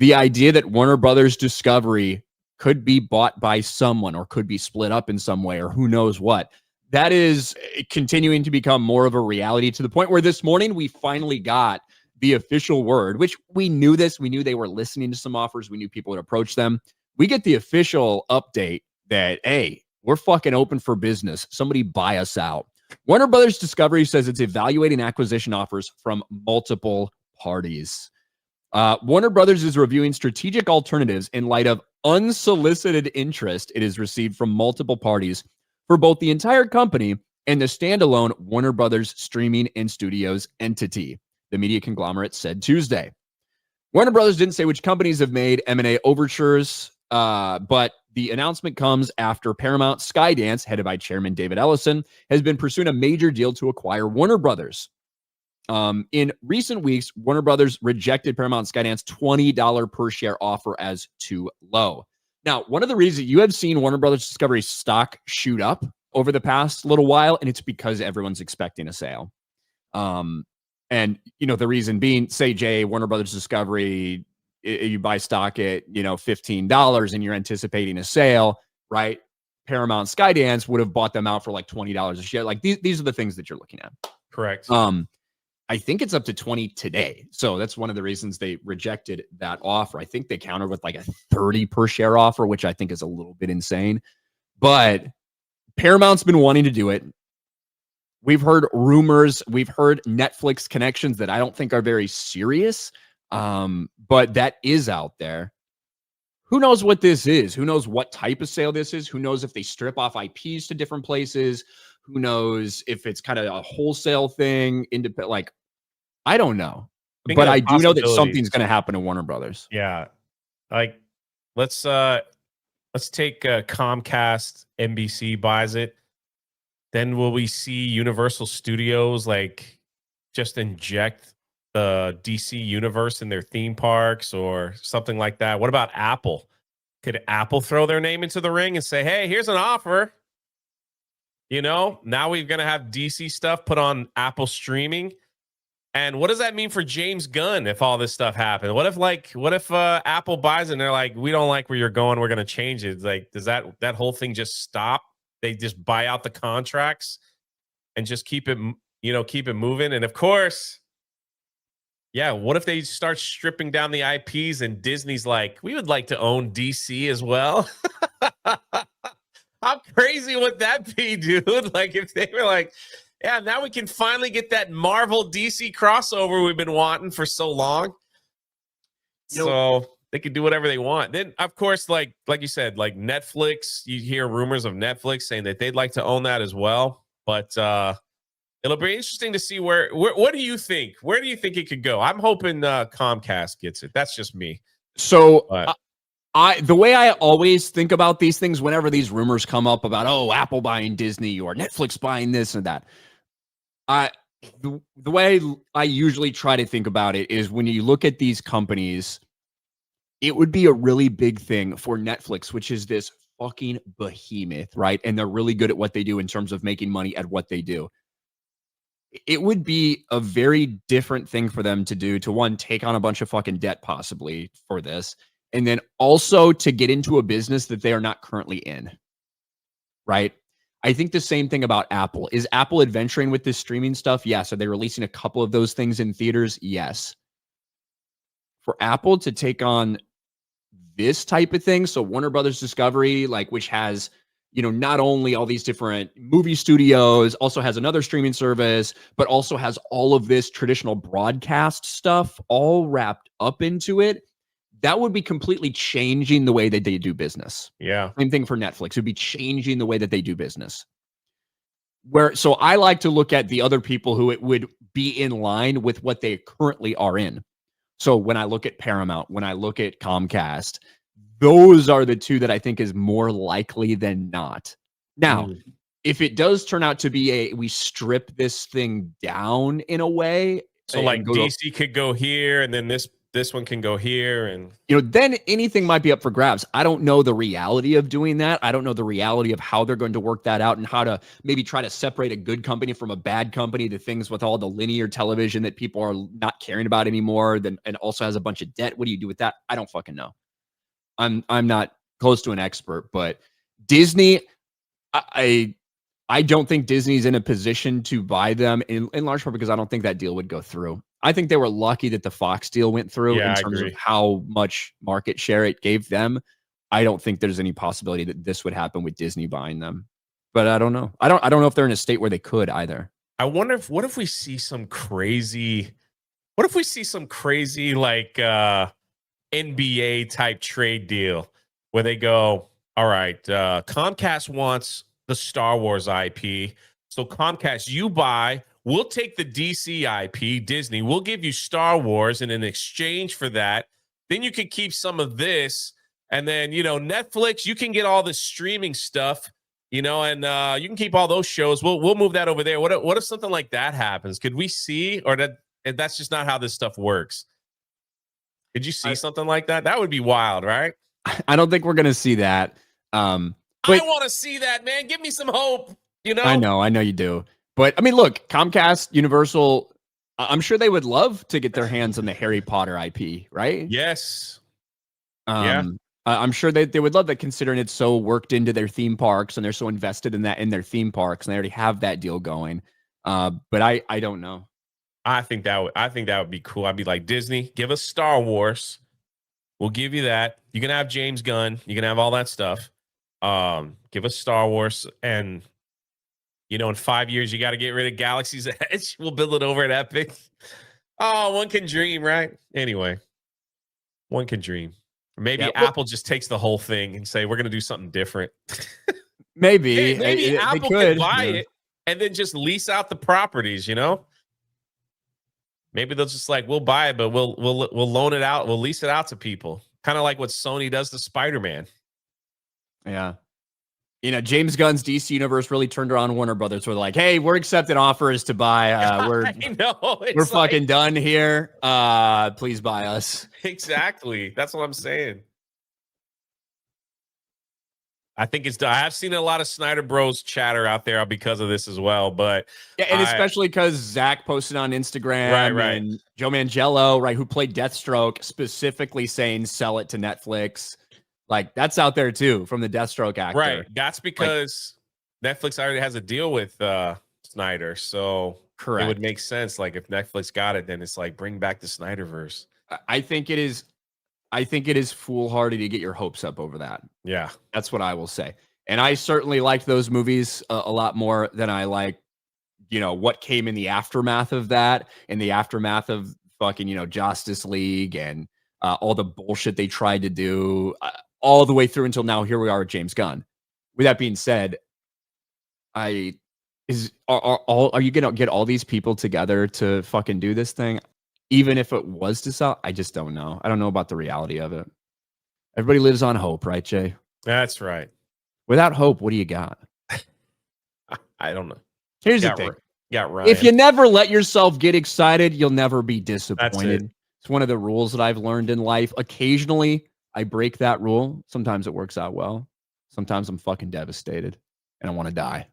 the idea that Warner Brothers Discovery could be bought by someone or could be split up in some way or who knows what, that is continuing to become more of a reality to the point where this morning we finally got the official word, which we knew this. We knew they were listening to some offers. We knew people would approach them. We get the official update that, hey, we're fucking open for business. Somebody buy us out. Warner Brothers Discovery says it's evaluating acquisition offers from multiple parties. Warner Brothers is reviewing strategic alternatives in light of unsolicited interest it has received from multiple parties for both the entire company and the standalone Warner Brothers streaming and studios entity, the media conglomerate said Tuesday. Warner Brothers didn't say which companies have made M&A overtures, but the announcement comes after Paramount Skydance, headed by Chairman David Ellison, has been pursuing a major deal to acquire Warner Brothers. In recent weeks, Warner Brothers rejected Paramount Skydance $20 per share offer as too low. Now, one of the reasons you have seen Warner Brothers Discovery stock shoot up over the past little while, and it's because everyone's expecting a sale. And, you know, the reason being, say, Jay, Warner Brothers Discovery, you buy stock at, you know, $15 and you're anticipating a sale, right? Paramount Skydance would have bought them out for like $20 a share. Like these are the things that you're looking at. Correct. I think it's up to 20 today. So that's one of the reasons they rejected that offer. I think they countered with like a 30 per share offer, which I think is a little bit insane. But Paramount's been wanting to do it. We've heard rumors. We've heard Netflix connections that I don't think are very serious. But that is out there. Who knows what this is? Who knows what type of sale this is? Who knows if they strip off IPs to different places? Who knows if it's kind of a wholesale thing? Like, I don't know. But I do know that something's going to happen to Warner Brothers. Yeah. Like, let's take Comcast, NBC buys it. Then will we see Universal Studios like just inject the DC universe in their theme parks or something like that? What about Apple? Could Apple throw their name into the ring and say, hey, here's an offer? You know, now we're going to have DC stuff put on Apple streaming. And what does that mean for James Gunn if all this stuff happens? What if Apple buys it and they're like, we don't like where you're going, we're going to change it? Like, does that whole thing just stop? They just buy out the contracts and just keep it moving. And of course, yeah, what if they start stripping down the IPs and Disney's like, we would like to own DC as well? How crazy would that be, dude? Like if they were like, yeah, now we can finally get that Marvel DC crossover we've been wanting for so long. So they can do whatever they want. Then, of course, like you said, like Netflix, you hear rumors of Netflix saying that they'd like to own that as well. But it'll be interesting to see where what do you think? Where do you think it could go? I'm hoping Comcast gets it. That's just me. So the way I always think about these things, whenever these rumors come up about, oh, Apple buying Disney or Netflix buying this and that, the way I usually try to think about it is when you look at these companies, it would be a really big thing for Netflix, which is this fucking behemoth, right? And they're really good at what they do in terms of making money at what they do. It would be a very different thing for them to do, to one, take on a bunch of fucking debt possibly for this, and then also to get into a business that they are not currently in, right? I think the same thing about Apple. Is Apple adventuring with this streaming stuff? Yes. Are they releasing a couple of those things in theaters? Yes. For Apple to take on this type of thing, so Warner Brothers Discovery, like, which has, you know, not only all these different movie studios, also has another streaming service, but also has all of this traditional broadcast stuff all wrapped up into it. That would be completely changing the way that they do business. Yeah. Same thing for Netflix. It would be changing the way that they do business. So I like to look at the other people who it would be in line with what they currently are in. So when I look at Paramount, when I look at Comcast, those are the two that I think is more likely than not. Now, if it does turn out to be we strip this thing down in a way. So like DC could go here and then this this one can go here, and then anything might be up for grabs. I don't know the reality of doing that. I don't know the reality of how they're going to work that out and how to maybe try to separate a good company from a bad company, to things with all the linear television that people are not caring about anymore, and also has a bunch of debt. What do you do with that? I don't fucking know. I'm not close to an expert, but Disney, I don't think Disney's in a position to buy them in large part because I don't think that deal would go through. I think they were lucky that the Fox deal went through in terms of how much market share it gave them. I don't think there's any possibility that this would happen with Disney buying them. But I don't know. I don't know if they're in a state where they could either. I wonder what if we see some crazy like NBA type trade deal where they go, all right, Comcast wants the Star Wars IP. So Comcast, you buy, we'll take the DC IP, Disney, we'll give you Star Wars, and in exchange for that, then you can keep some of this. And then, Netflix, you can get all the streaming stuff, and you can keep all those shows. We'll move that over there. What if something like that happens? Could we see, or that's just not how this stuff works? Did you see something like that? That would be wild, right? I don't think we're going to see that. I want to see that, man. Give me some hope. I know you do. But I mean, look, Comcast, Universal, I'm sure they would love to get their hands on the Harry Potter IP, right? Yes. Yeah. I'm sure they would love that, considering it's so worked into their theme parks and they're so invested in that in their theme parks, and they already have that deal going. But I don't know. I think that would be cool. I'd be like, Disney, give us Star Wars. We'll give you that. You can have James Gunn. You can have all that stuff. Give us Star Wars, and in 5 years you got to get rid of Galaxy's Edge. We'll build it over at Epic. Oh, one can dream, right? Anyway, one can dream. Or maybe Apple just takes the whole thing and say, we're going to do something different. Maybe Apple could buy it and then just lease out the properties. Maybe they'll just like, we'll buy it, but we'll loan it out. We'll lease it out to people. Kind of like what Sony does to Spider-Man. Yeah. James Gunn's DC universe really turned around Warner Brothers. We're like, hey, we're accepting offers to buy. We're fucking done here. Please buy us. Exactly. That's what I'm saying. I think it's done. I've seen a lot of Snyder Bros chatter out there because of this as well. But and especially because Zach posted on Instagram, and Joe Manganiello, who played Deathstroke, specifically saying sell it to Netflix. Like, that's out there too from the Deathstroke actor. Right. That's because Netflix already has a deal with Snyder. So correct. It would make sense. Like, if Netflix got it, then it's like, bring back the Snyderverse. I think it is foolhardy to get your hopes up over that. Yeah. That's what I will say. And I certainly liked those movies a lot more than I like, what came in the aftermath of that, in the aftermath of fucking, Justice League and all the bullshit they tried to do all the way through until now. Here we are with James Gunn. With that being said, are you going to get all these people together to fucking do this thing? Even if it was to sell, I just don't know. I don't know about the reality of it. Everybody lives on hope, right, Jay? That's right. Without hope, what do you got? I don't know. Here's the thing. Ryan. If you never let yourself get excited, you'll never be disappointed. It's one of the rules that I've learned in life. Occasionally, I break that rule. Sometimes it works out well. Sometimes I'm fucking devastated and I want to die.